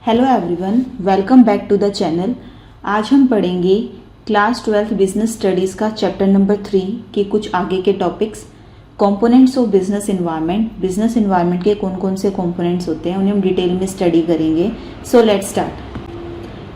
Hello everyone, welcome back to the channel. आज हम पढ़ेंगे क्लास 12 बिजनेस स्टडीज़ का चैप्टर नंबर 3 के कुछ आगे के topics. Components of business environment. Business environment के कौन कौन से कंपोनेंट्स होते हैं उन्हें हम डिटेल में स्टडी करेंगे। So let's start.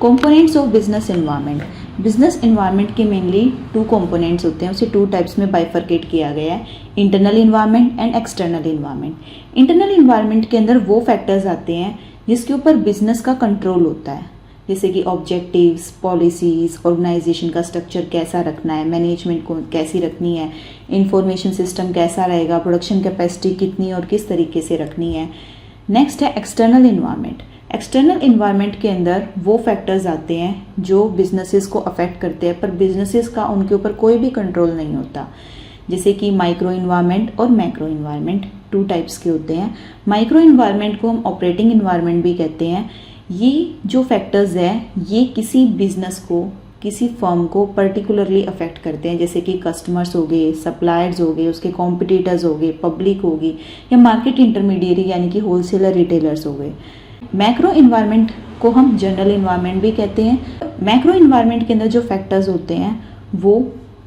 Components of business environment. Business environment के मेनली टू कंपोनेंट्स होते हैं, उसे टू टाइप्स में बाइफरकेट किया गया है, internal environment and external environment. Internal environment के अंदर वो फैक्टर्स आते हैं जिसके ऊपर बिजनेस का कंट्रोल होता है, जैसे कि ऑब्जेक्टिव्स, पॉलिसीज, ऑर्गेनाइजेशन का स्ट्रक्चर कैसा रखना है, मैनेजमेंट को कैसी रखनी है, इंफॉर्मेशन सिस्टम कैसा रहेगा, प्रोडक्शन कैपेसिटी कितनी और किस तरीके से रखनी है। नेक्स्ट है एक्सटर्नल इन्वायरमेंट। एक्सटर्नल इन्वायरमेंट के अंदर वो फैक्टर्स आते हैं जो बिजनेसेस को अफेक्ट करते हैं, पर बिजनेसेस का उनके ऊपर कोई भी कंट्रोल नहीं होता, जैसे कि माइक्रो इन्वायरमेंट और मैक्रो इन्वायरमेंट। टू टाइप्स के होते हैं। माइक्रो इन्वायरमेंट को हम ऑपरेटिंग इन्वायरमेंट भी कहते हैं। ये जो फैक्टर्स हैं ये किसी बिजनेस को, किसी फर्म को पर्टिकुलरली अफेक्ट करते हैं, जैसे कि कस्टमर्स हो गए, सप्लायर्स हो गए, उसके कॉम्पिटिटर्स हो गए, पब्लिक होगी, या मार्केट इंटरमीडिएरी यानी कि होलसेलर रिटेलर्स हो गए। मैक्रो इन्वायरमेंट को हम जनरल इन्वायरमेंट भी कहते हैं। मैक्रो इन्वायरमेंट के अंदर जो फैक्टर्स होते हैं वो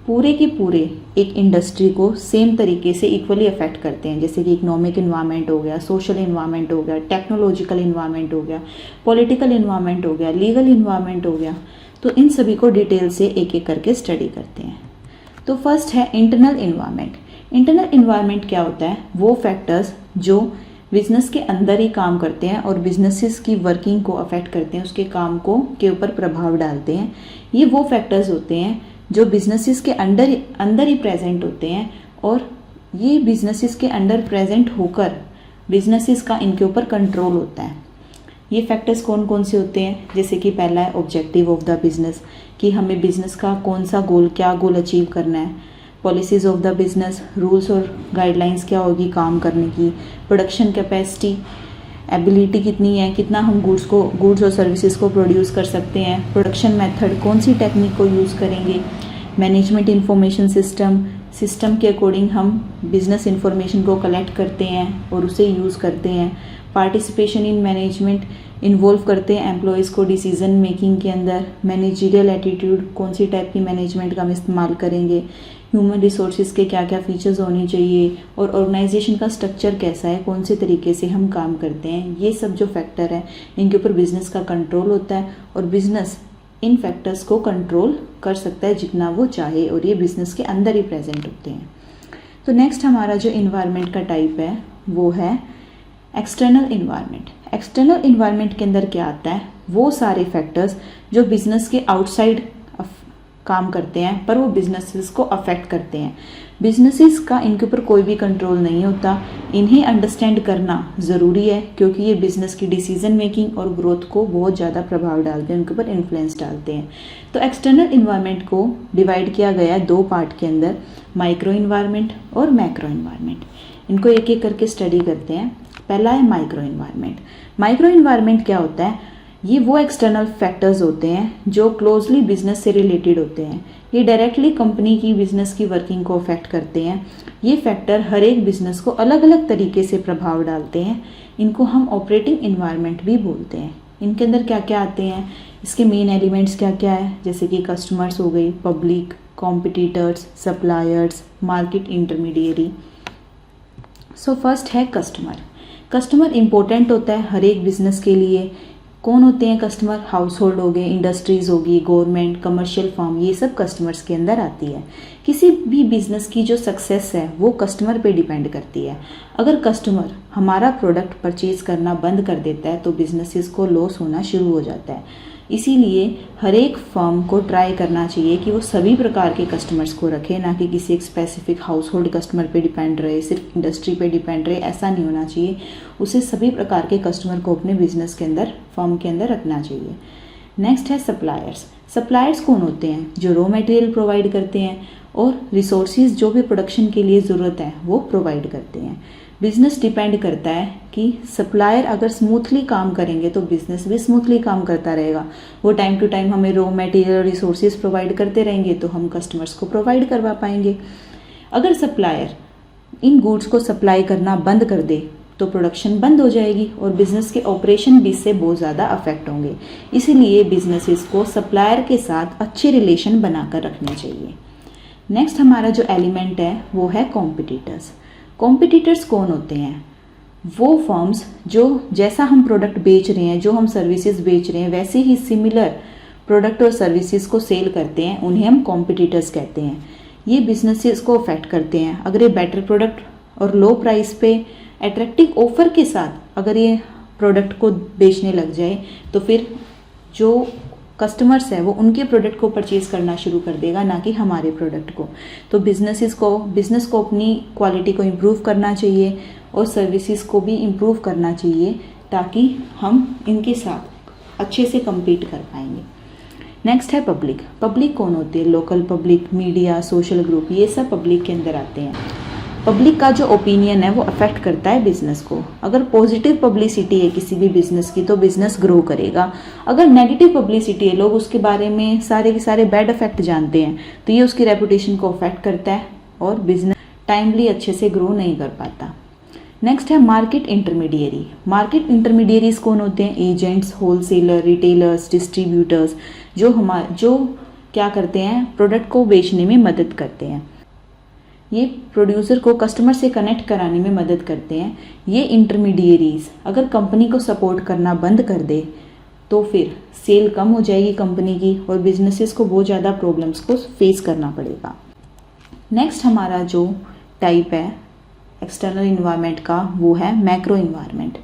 पूरे के पूरे एक इंडस्ट्री को सेम तरीके से इक्वली अफेक्ट करते हैं, जैसे कि इकोनॉमिक इन्वायरमेंट हो गया, सोशल इन्वायरमेंट हो गया, टेक्नोलॉजिकल इन्वायरमेंट हो गया, पॉलिटिकल इन्वायरमेंट हो गया, लीगल इन्वायरमेंट हो गया। तो इन सभी को डिटेल से एक एक करके स्टडी करते हैं। तो फर्स्ट है इंटरनल इन्वायरमेंट। इंटरनल इन्वायरमेंट क्या होता है? वो फैक्टर्स जो बिजनेस के अंदर ही काम करते हैं और बिजनेसेस की वर्किंग को अफेक्ट करते हैं, उसके काम को के ऊपर प्रभाव डालते हैं। ये वो फैक्टर्स होते हैं जो बिजनेसेस के अंदर ही प्रेजेंट होते हैं, और ये बिजनेसेस के अंदर प्रेजेंट होकर बिजनेसेस का इनके ऊपर कंट्रोल होता है। ये फैक्टर्स कौन कौन से होते हैं? जैसे कि पहला है ऑब्जेक्टिव ऑफ द बिजनेस, कि हमें बिजनेस का कौन सा गोल, क्या गोल अचीव करना है। Policies of the business, rules और गाइडलाइंस क्या होगी काम करने की। प्रोडक्शन कैपेसिटी, एबिलिटी कितनी है, कितना हम गुड्स और सर्विसेज को प्रोड्यूस कर सकते हैं। प्रोडक्शन मेथड, कौन सी टेक्निक को यूज़ करेंगे। मैनेजमेंट इंफॉर्मेशन सिस्टम के अकॉर्डिंग हम बिजनेस इंफॉर्मेशन को कलेक्ट करते हैं और उसे यूज़ करते हैं। पार्टिसिपेशन इन मैनेजमेंट, इन्वॉल्व करते हैं एम्प्लॉयज़ को डिसीजन मेकिंग के अंदर। मैनेजरियल एटीट्यूड, कौन सी टाइप की मैनेजमेंट का हम इस्तेमाल करेंगे। ह्यूमन रिसोर्सेज के क्या क्या फीचर्स होनी चाहिए, और ऑर्गेनाइजेशन का स्ट्रक्चर कैसा है, कौन से तरीके से हम काम करते हैं। ये सब जो फैक्टर है इनके ऊपर बिजनेस का कंट्रोल होता है, और बिजनेस इन फैक्टर्स को कंट्रोल कर सकता है जितना वो चाहे, और ये बिजनेस के अंदर ही प्रेजेंट होते हैं। तो नेक्स्ट हमारा जो इन्वायरमेंट का टाइप है वो है एक्सटर्नल इन्वायरमेंट। एक्सटर्नल इन्वायरमेंट के अंदर क्या आता है? वो सारे फैक्टर्स जो बिजनेस के आउटसाइड काम करते हैं पर वो बिजनेसेस को अफेक्ट करते हैं। बिजनेसेस का इनके ऊपर कोई भी कंट्रोल नहीं होता। इन्हें अंडरस्टैंड करना ज़रूरी है, क्योंकि ये बिजनेस की डिसीजन मेकिंग और ग्रोथ को बहुत ज़्यादा प्रभाव डालते हैं, उनके ऊपर इन्फ्लुएंस डालते हैं। तो एक्सटर्नल इन्वायरमेंट को डिवाइड किया गया है दो पार्ट के अंदर, माइक्रो इन्वायरमेंट और मैक्रो इन्वायरमेंट। इनको एक एक करके स्टडी करते हैं। पहला है माइक्रो इन्वायरमेंट। माइक्रो इन्वायरमेंट क्या होता है? ये वो एक्सटर्नल फैक्टर्स होते हैं जो क्लोजली बिजनेस से रिलेटेड होते हैं। ये डायरेक्टली कंपनी की बिजनेस की वर्किंग को अफेक्ट करते हैं। ये फैक्टर हर एक बिजनेस को अलग अलग तरीके से प्रभाव डालते हैं। इनको हम ऑपरेटिंग इन्वायरमेंट भी बोलते हैं। इनके अंदर क्या क्या आते हैं, इसके मेन एलिमेंट्स क्या क्या है, जैसे कि कस्टमर्स हो गई, public, competitors, suppliers, market intermediary. So first है कस्टमर। कस्टमर इम्पोर्टेंट होता है हर एक बिजनेस के लिए। कौन होते हैं कस्टमर? हाउस होल्ड हो गए, इंडस्ट्रीज़ होगी, गवर्नमेंट, कमर्शियल फर्म, ये सब कस्टमर्स के अंदर आती है। किसी भी बिजनेस की जो सक्सेस है वो कस्टमर पे डिपेंड करती है। अगर कस्टमर हमारा प्रोडक्ट परचेज करना बंद कर देता है तो बिजनेसेस को लॉस होना शुरू हो जाता है। इसीलिए हर एक फर्म को ट्राई करना चाहिए कि वो सभी प्रकार के कस्टमर्स को रखे, ना कि किसी एक स्पेसिफिक हाउस होल्ड कस्टमर पे डिपेंड रहे, सिर्फ इंडस्ट्री पे डिपेंड रहे। ऐसा नहीं होना चाहिए। उसे सभी प्रकार के कस्टमर को अपने बिजनेस के अंदर, फर्म के अंदर रखना चाहिए। नेक्स्ट है सप्लायर्स। सप्लायर्स कौन होते हैं? जो रॉ मटेरियल प्रोवाइड करते हैं और रिसोर्सेज जो भी प्रोडक्शन के लिए ज़रूरत है वो प्रोवाइड करते हैं। बिजनेस डिपेंड करता है कि सप्लायर अगर स्मूथली काम करेंगे तो बिजनेस भी स्मूथली काम करता रहेगा। वो टाइम टू टाइम हमें रॉ मटेरियल, रिसोर्सेज प्रोवाइड करते रहेंगे तो हम कस्टमर्स को प्रोवाइड करवा पाएंगे। अगर सप्लायर इन गुड्स को सप्लाई करना बंद कर दे तो प्रोडक्शन बंद हो जाएगी और बिजनेस के ऑपरेशन भी इससे बहुत ज़्यादा अफेक्ट होंगे। इसीलिए बिजनेसेस को सप्लायर के साथ अच्छे रिलेशन बनाकर रखने चाहिए। नेक्स्ट हमारा जो एलिमेंट है वो है कॉम्पिटिटर्स। कॉम्पिटिटर्स कौन होते हैं? वो फर्म्स जो जैसा हम प्रोडक्ट बेच रहे हैं, जो हम सर्विसेज बेच रहे हैं, वैसे ही सिमिलर प्रोडक्ट और सर्विसेज को सेल करते हैं, उन्हें हम कॉम्पिटिटर्स कहते हैं। ये बिजनेसेस को अफेक्ट करते हैं। अगर ये बेटर प्रोडक्ट और लो प्राइस पे अट्रैक्टिव ऑफर के साथ अगर ये प्रोडक्ट को बेचने लग जाए तो फिर जो कस्टमर्स है वो उनके प्रोडक्ट को परचेज करना शुरू कर देगा, ना कि हमारे प्रोडक्ट को। तो बिजनेस को अपनी क्वालिटी को इम्प्रूव करना चाहिए और सर्विसेज को भी इम्प्रूव करना चाहिए ताकि हम इनके साथ अच्छे से compete कर पाएंगे। नेक्स्ट है पब्लिक। पब्लिक कौन होती है? Local public, media, social group, ये सब पब्लिक के अंदर आते हैं। पब्लिक का जो ओपिनियन है वो अफेक्ट करता है बिजनेस को। अगर पॉजिटिव पब्लिसिटी है किसी भी बिजनेस की तो बिजनेस ग्रो करेगा। अगर नेगेटिव पब्लिसिटी है, लोग उसके बारे में सारे के सारे बैड इफेक्ट जानते हैं, तो ये उसकी रेपुटेशन को अफेक्ट करता है और बिजनेस टाइमली अच्छे से ग्रो नहीं कर पाता। नेक्स्ट है मार्केट इंटरमीडियरी। मार्केट इंटरमीडियरीज कौन होते हैं? एजेंट्स, होलसेलर, रिटेलर्स, डिस्ट्रीब्यूटर्स, जो क्या करते हैं? प्रोडक्ट को बेचने में मदद करते हैं। ये प्रोड्यूसर को कस्टमर से कनेक्ट कराने में मदद करते हैं। ये इंटरमीडियरीज अगर कंपनी को सपोर्ट करना बंद कर दे तो फिर सेल कम हो जाएगी कंपनी की और बिजनेसेस को बहुत ज़्यादा प्रॉब्लम्स को फेस करना पड़ेगा। नेक्स्ट हमारा जो टाइप है एक्सटर्नल इन्वायरमेंट का वो है मैक्रो इन्वायरमेंट।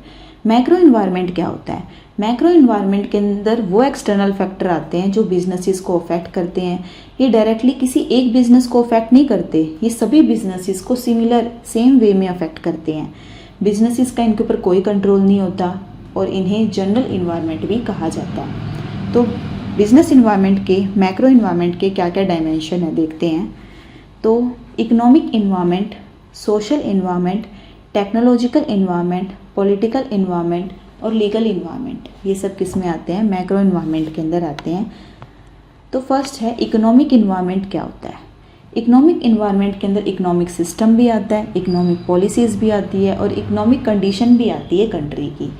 मैक्रो इन्वायरमेंट क्या होता है? मैक्रो इन्वायरमेंट के अंदर वो एक्सटर्नल फैक्टर आते हैं जो बिजनेसेस को अफेक्ट करते हैं। ये डायरेक्टली किसी एक बिजनेस को अफेक्ट नहीं करते, ये सभी बिजनेसेस को सेम वे में अफेक्ट करते हैं। बिजनेसेस का इनके ऊपर कोई कंट्रोल नहीं होता और इन्हें जनरल इन्वायरमेंट भी कहा जाता है। तो बिजनेस इन्वायरमेंट के, मैक्रो इन्वायरमेंट के क्या क्या डायमेंशन है देखते हैं। तो economic environment, social environment, technological environment, political environment और लीगल इन्वायरमेंट, ये सब किस में आते हैं? मैक्रो इन्वायरमेंट के अंदर आते हैं। तो फर्स्ट है इकोनॉमिक इन्वायरमेंट। क्या होता है? इकोनॉमिक इन्वायरमेंट के अंदर इकोनॉमिक सिस्टम भी आता है, इकोनॉमिक पॉलिसीज़ भी आती है और इकोनॉमिक कंडीशन भी आती है कंट्री की।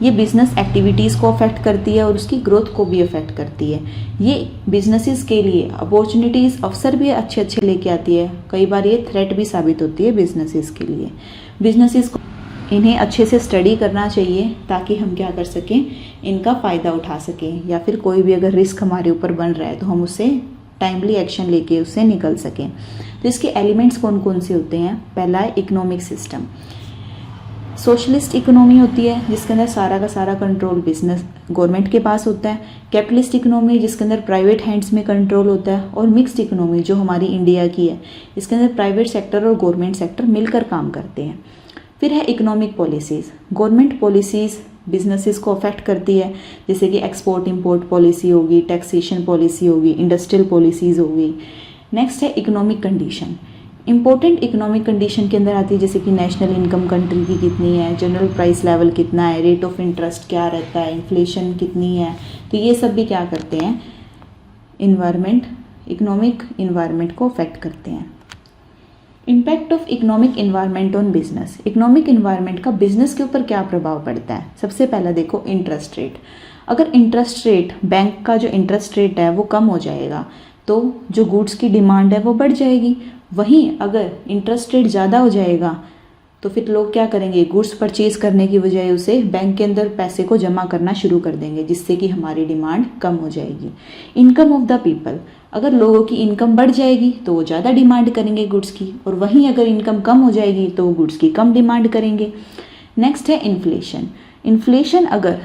ये बिजनेस एक्टिविटीज़ को अफेक्ट करती है और उसकी ग्रोथ को भी अफेक्ट करती है। ये बिजनेसेस के लिए अपॉर्चुनिटीज़, अवसर भी अच्छे अच्छे लेके आती है। कई बार ये थ्रेट भी साबित होती है बिजनेसेस के लिए। बिजनेसेस को इन्हें अच्छे से स्टडी करना चाहिए ताकि हम क्या कर सकें, इनका फ़ायदा उठा सकें, या फिर कोई भी अगर रिस्क हमारे ऊपर बन रहा है तो हम उससे टाइमली एक्शन लेके उससे निकल सकें। तो इसके एलिमेंट्स कौन कौन से होते हैं? पहला है इकोनॉमिक सिस्टम। सोशलिस्ट इकोनॉमी होती है जिसके अंदर सारा का सारा कंट्रोल बिजनेस गवर्नमेंट के पास होता है। कैपिटलिस्ट इकोनॉमी जिसके अंदर प्राइवेट हैंड्स में कंट्रोल होता है। और मिक्स्ड इकोनॉमी जो हमारी इंडिया की है, इसके अंदर प्राइवेट सेक्टर और गवर्नमेंट सेक्टर मिलकर काम करते हैं। फिर है economic policies. Government policies businesses को अफेक्ट करती है, जैसे कि एक्सपोर्ट इंपोर्ट पॉलिसी होगी, टैक्सेशन पॉलिसी होगी, इंडस्ट्रियल पॉलिसीज़ होगी। नेक्स्ट है economic condition. Important economic condition के अंदर आती है जैसे कि नेशनल इनकम कंट्री की कितनी है, जनरल प्राइस लेवल कितना है, रेट ऑफ इंटरेस्ट क्या रहता है, इन्फ्लेशन कितनी है। तो ये सब भी क्या करते हैं? इकोनॉमिक इन्वायरमेंट को अफेक्ट करते हैं। Impact of economic environment on business. Economic environment का बिजनेस के ऊपर क्या प्रभाव पड़ता है? सबसे पहला देखो इंटरेस्ट रेट। अगर इंटरेस्ट रेट, बैंक का जो इंटरेस्ट रेट है वो कम हो जाएगा तो जो गुड्स की डिमांड है वो बढ़ जाएगी। वहीं अगर इंटरेस्ट रेट ज़्यादा हो जाएगा तो फिर लोग क्या करेंगे? गुड्स परचेज करने की बजाय उसे बैंक के अंदर पैसे को जमा करना शुरू कर देंगे, जिससे कि हमारी डिमांड कम हो जाएगी। Income of the people. अगर लोगों की इनकम बढ़ जाएगी तो वो ज़्यादा डिमांड करेंगे गुड्स की, और वहीं अगर इनकम कम हो जाएगी तो वो गुड्स की कम डिमांड करेंगे। नेक्स्ट है इन्फ्लेशन। इन्फ्लेशन अगर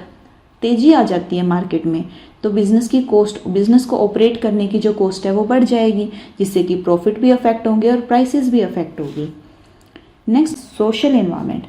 तेज़ी आ जाती है मार्केट में तो बिजनेस को ऑपरेट करने की जो कॉस्ट है वो बढ़ जाएगी, जिससे कि प्रॉफिट भी अफेक्ट होंगे और प्राइसेस भी अफेक्ट होगी। Next social environment.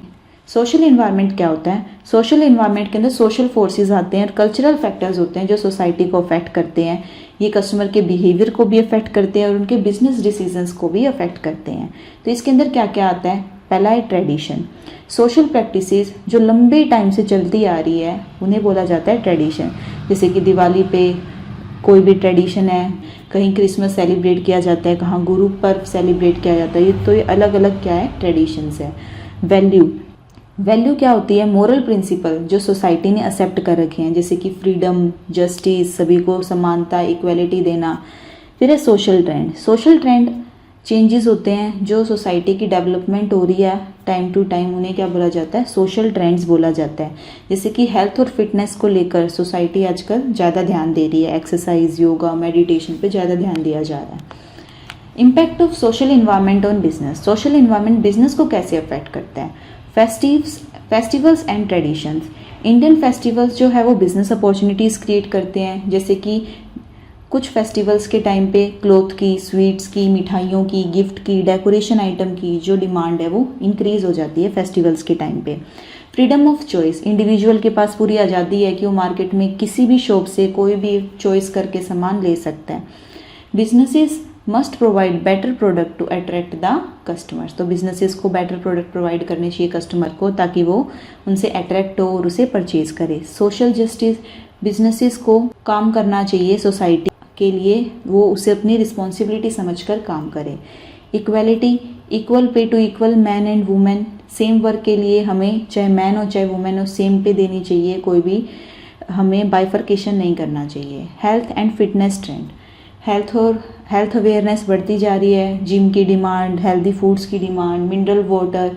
Social environment क्या होता है? सोशल इन्वायरमेंट के अंदर सोशल फोर्सेस आते हैं और कल्चरल फैक्टर्स होते हैं जो सोसाइटी को अफेक्ट करते हैं। ये कस्टमर के बिहेवियर को भी अफेक्ट करते हैं और उनके बिजनेस डिसीजंस को भी अफेक्ट करते हैं। तो इसके अंदर क्या क्या आता है? पहला है ट्रेडिशन। सोशल प्रैक्टिसेस जो लंबे टाइम से चलती आ रही है उन्हें बोला जाता है ट्रेडिशन। जैसे कि दिवाली पे कोई भी ट्रेडिशन है, कहीं क्रिसमस सेलिब्रेट किया जाता है, कहाँ गुरु पर्व सेलिब्रेट किया जाता है। तो ये अलग अलग क्या है? ट्रेडिशंस है। वैल्यू। वैल्यू क्या होती है? मोरल प्रिंसिपल जो सोसाइटी ने एक्सेप्ट कर रखे हैं, जैसे कि फ्रीडम, जस्टिस, सभी को समानता, इक्वलिटी देना। फिर है social trend. Social trend changes होते हैं जो सोसाइटी की डेवलपमेंट हो रही है टाइम टू टाइम, उन्हें क्या बोला जाता है? सोशल ट्रेंड्स बोला जाता है। जैसे कि हेल्थ और फिटनेस को लेकर सोसाइटी आजकल ज़्यादा ध्यान दे रही है, एक्सरसाइज, योगा, मेडिटेशन पे ज़्यादा ध्यान दिया जा रहा है। Impact of social environment on business. Social environment business को कैसे अफेक्ट करता है? Festivals and traditions. Indian festivals जो है वो बिजनेस अपॉर्चुनिटीज़ क्रिएट करते हैं, जैसे कि कुछ फेस्टिवल्स के टाइम पे क्लोथ की, स्वीट्स की, मिठाइयों की, गिफ्ट की, डेकोरेशन आइटम की जो डिमांड है वो इंक्रीज़ हो जाती है फेस्टिवल्स के टाइम पे। Freedom of choice. इंडिविजुअल के पास पूरी आज़ादी है कि वो मार्केट में किसी भी शॉप से कोई भी चॉइस करके सामान ले सकता है। Businesses must provide better product to attract the customers. तो बिजनेसेस को बेटर प्रोडक्ट प्रोवाइड करने चाहिए कस्टमर को, ताकि वो उनसे अट्रैक्ट हो और उसे परचेज करे। Social justice. बिजनेसेस को काम करना चाहिए सोसाइटी के लिए, वो उसे अपनी रिस्पॉन्सिबिलिटी समझकर काम करे। Equality. Equal pay to equal, man and women. Same work के लिए हमें चाहे मैन हो चाहे वुमेन हो सेम पे देनी चाहिए, कोई भी हमें बाइफर्केशन नहीं करना चाहिए। Health and fitness trend. Health awareness बढ़ती जा रही है, जिम की डिमांड, हेल्दी फूड्स की डिमांड, मिनरल वाटर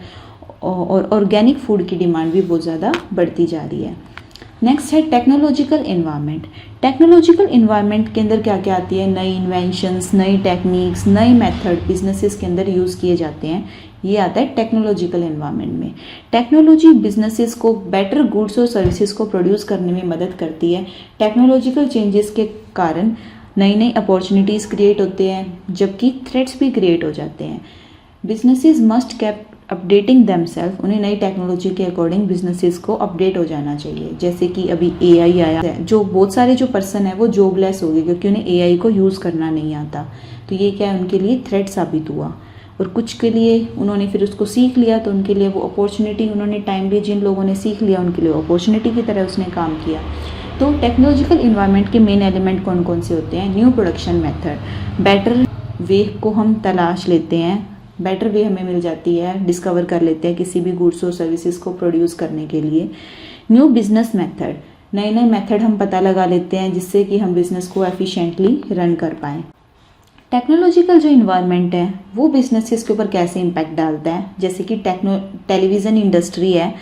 और ऑर्गेनिक फूड की डिमांड भी बहुत ज़्यादा बढ़ती जा रही है। नेक्स्ट है टेक्नोलॉजिकल इन्वायरमेंट। टेक्नोलॉजिकल इन्वायरमेंट के अंदर क्या क्या आती है? नई इन्वेंशंस, नई टेक्निक्स, नई मेथड बिजनेसेस के अंदर यूज़ किए जाते हैं, ये आता है टेक्नोलॉजिकल इन्वायरमेंट में। टेक्नोलॉजी बिजनेसेस को बेटर गुड्स और सर्विसेज को प्रोड्यूस करने में मदद करती है। टेक्नोलॉजिकल चेंजेस के कारण नई नई अपॉर्चुनिटीज़ क्रिएट होते हैं, जबकि थ्रेट्स भी क्रिएट हो जाते हैं। Businesses must keep updating themselves. उन्हें नई टेक्नोलॉजी के अकॉर्डिंग बिजनेसेस को अपडेट हो जाना चाहिए। जैसे कि अभी एआई आया है, जो बहुत सारे जो पर्सन है वो जॉबलेस हो गए क्योंकि उन्हें एआई को यूज़ करना नहीं आता। तो ये क्या है, उनके लिए थ्रेट साबित हुआ। और कुछ के लिए उन्होंने फिर उसको सीख लिया, तो उनके लिए वो अपॉर्चुनिटी उन्होंने टाइमली, जिन लोगों ने सीख लिया उनके लिए अपॉर्चुनिटी की तरह उसने काम किया। तो टेक्नोलॉजिकल इन्वायरमेंट के मेन एलिमेंट कौन कौन से होते हैं? New production method. Better way को हम तलाश लेते हैं, बेटर वे हमें मिल जाती है, डिस्कवर कर लेते हैं किसी भी गुड्स और सर्विसेज को प्रोड्यूस करने के लिए। New business method. नए नए मेथड हम पता लगा लेते हैं जिससे कि हम बिजनेस को एफिशिएंटली रन कर पाएँ। टेक्नोलॉजिकल जो इन्वायरमेंट है वो बिजनेसेस के ऊपर कैसे इम्पैक्ट डालता है? जैसे कि टेलीविज़न इंडस्ट्री है,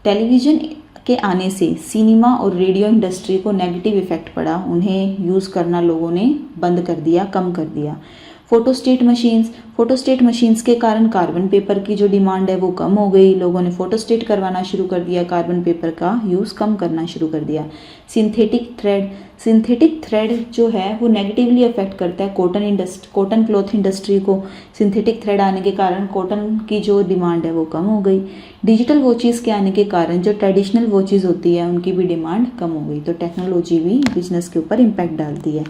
टेलीविज़न के आने से सिनेमा और रेडियो इंडस्ट्री को नेगेटिव इफेक्ट पड़ा, उन्हें यूज़ करना लोगों ने बंद कर दिया, कम कर दिया। फोटोस्टेट मशीन्स के कारण कार्बन पेपर की जो डिमांड है वो कम हो गई, लोगों ने फोटोस्टेट करवाना शुरू कर दिया, कार्बन पेपर का यूज़ कम करना शुरू कर दिया। सिंथेटिक थ्रेड जो है वो नेगेटिवली अफेक्ट करता है कॉटन क्लॉथ इंडस्ट्री को। सिंथेटिक थ्रेड आने के कारण कॉटन की जो डिमांड है वो कम हो गई। डिजिटल वॉचेस के आने के कारण जो ट्रेडिशनल वॉचेस होती है उनकी भी डिमांड कम हो गई। तो टेक्नोलॉजी भी बिजनेस के ऊपर इम्पैक्ट डालती है।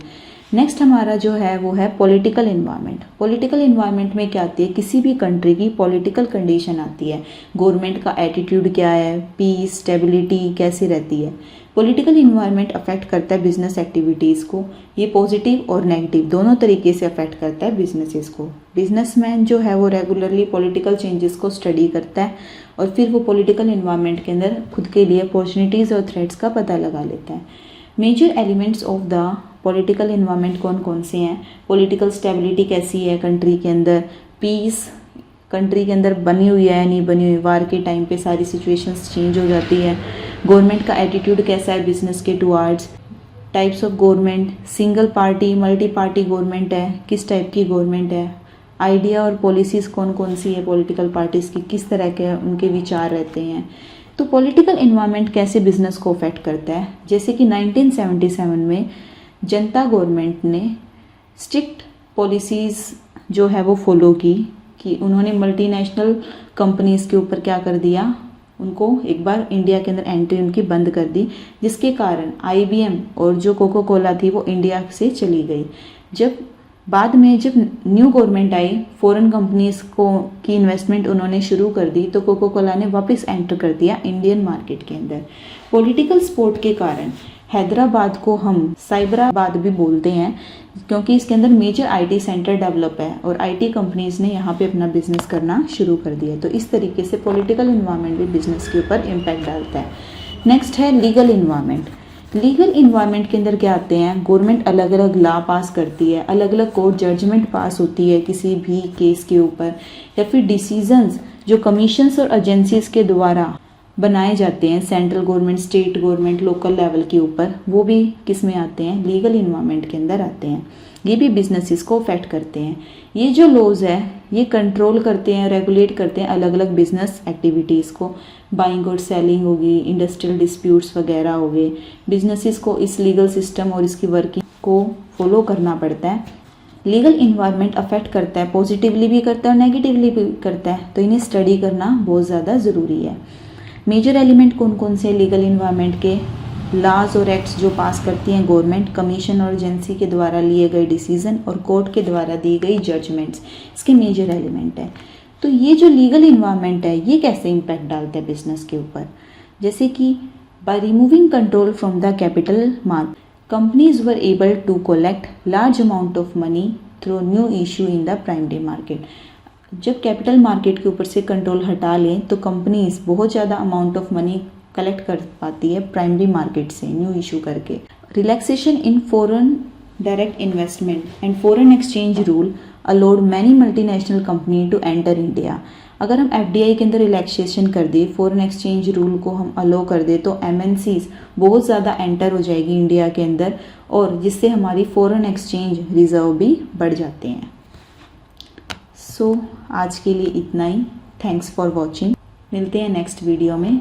नेक्स्ट हमारा जो है वो है पॉलिटिकल इन्वायरमेंट। पॉलिटिकल इन्वायरमेंट में क्या आती है? किसी भी कंट्री की पॉलिटिकल कंडीशन आती है, गवर्नमेंट का एटीट्यूड क्या है, पीस, स्टेबिलिटी कैसी रहती है। पॉलिटिकल इन्वायरमेंट अफेक्ट करता है बिजनेस एक्टिविटीज़ को, ये पॉजिटिव और नेगेटिव दोनों तरीके से अफेक्ट करता है बिजनेसेस को। बिजनेसमैन जो है वो रेगुलरली पॉलिटिकल चेंजेस को स्टडी करता है और फिर वो पॉलिटिकल इन्वायरमेंट के अंदर खुद के लिए अपॉर्चुनिटीज़ और थ्रेट्स का पता लगा लेता है। Major elements of the political environment कौन कौन से हैं? पॉलिटिकल स्टेबिलिटी कैसी है कंट्री के अंदर, पीस कंट्री के अंदर बनी हुई है नहीं बनी हुई, वार के टाइम पे सारी सिचुएशंस चेंज हो जाती है। गवर्नमेंट का एटीट्यूड कैसा है बिजनेस के towards. Types of government, single party, multi party government है, किस टाइप की गवर्नमेंट है। आइडिया और पॉलिसीज़ कौन कौन सी है पॉलिटिकल पार्टीज़ की, किस तरह के उनके विचार रहते हैं। तो पॉलिटिकल इन्वायरमेंट कैसे बिजनेस को अफेक्ट करता है? जैसे कि 1977 में जनता गवर्नमेंट ने स्ट्रिक्ट पॉलिसीज़ जो है वो फॉलो की कि उन्होंने मल्टीनेशनल कंपनीज़ के ऊपर क्या कर दिया, उनको एक बार इंडिया के अंदर एंट्री उनकी बंद कर दी, जिसके कारण IBM और जो कोको कोला थी वो इंडिया से चली गई। जब बाद में जब न्यू गवर्नमेंट आई, फॉरेन कंपनीज़ को की इन्वेस्टमेंट उन्होंने शुरू कर दी, तो कोको कोला ने वापस एंटर कर दिया इंडियन मार्केट के अंदर। पॉलिटिकल सपोर्ट के कारण हैदराबाद को हम साइबराबाद भी बोलते हैं क्योंकि इसके अंदर मेजर आईटी सेंटर डेवलप है और आईटी कंपनीज ने यहाँ पे अपना बिजनेस करना शुरू कर दिया। तो इस तरीके से पॉलिटिकल इन्वायरमेंट भी बिजनेस के ऊपर इम्पैक्ट डालता है। नेक्स्ट है लीगल इन्वायरमेंट। लीगल इन्वायरमेंट के अंदर क्या आते हैं, गवर्नमेंट अलग अलग लॉ पास करती है, अलग अलग कोर्ट जजमेंट पास होती है किसी भी केस के ऊपर, या फिर डिसीजंस जो कमीशंस और एजेंसीज के द्वारा बनाए जाते हैं central government, state government, local level के ऊपर, वो भी किस में आते हैं, लीगल इन्वायरमेंट के अंदर आते हैं। ये भी बिजनेसेस को अफेक्ट करते हैं। ये जो लॉज है ये कंट्रोल करते हैं, रेगुलेट करते हैं अलग अलग बिजनेस एक्टिविटीज़ को, बाइंग और सेलिंग होगी, इंडस्ट्रियल डिस्प्यूट्स वगैरह हो गए। बिजनेसेस को इस लीगल सिस्टम और इसकी वर्किंग को फॉलो करना पड़ता है। लीगल इन्वायरमेंट अफेक्ट करता है, पॉजिटिवली भी करता है और नेगेटिवली भी करता है, तो इन्हें स्टडी करना बहुत ज़्यादा ज़रूरी है। मेजर एलिमेंट कौन कौन से लीगल इन्वायरमेंट के, लॉज और एक्ट्स जो पास करती हैं गवर्नमेंट, कमीशन और एजेंसी के द्वारा लिए गए डिसीजन और कोर्ट के द्वारा दी गई जजमेंट्स, इसके मेजर एलिमेंट है। तो ये जो लीगल इन्वायरमेंट है ये कैसे इम्पैक्ट डालता है बिजनेस के ऊपर, जैसे कि by removing control from the capital market, companies were able to collect large amount of money through new issue in the primary market. जब कैपिटल मार्केट के ऊपर से कंट्रोल हटा लें तो कंपनीज बहुत ज़्यादा अमाउंट ऑफ मनी कलेक्ट कर पाती है प्राइमरी मार्केट से न्यू इशू करके। Relaxation in foreign direct investment and foreign exchange rule allowed many multinational company to enter India. अगर हम एफडीआई के अंदर रिलैक्सेशन कर दे, फॉरेन एक्सचेंज रूल को हम अलाउ कर दे, तो एमएनसीज बहुत ज़्यादा एंटर हो जाएगी इंडिया के अंदर, और जिससे हमारी फॉरेन एक्सचेंज रिजर्व भी बढ़ जाते हैं। सो आज के लिए इतना ही। Thanks for watching. मिलते हैं नेक्स्ट वीडियो में।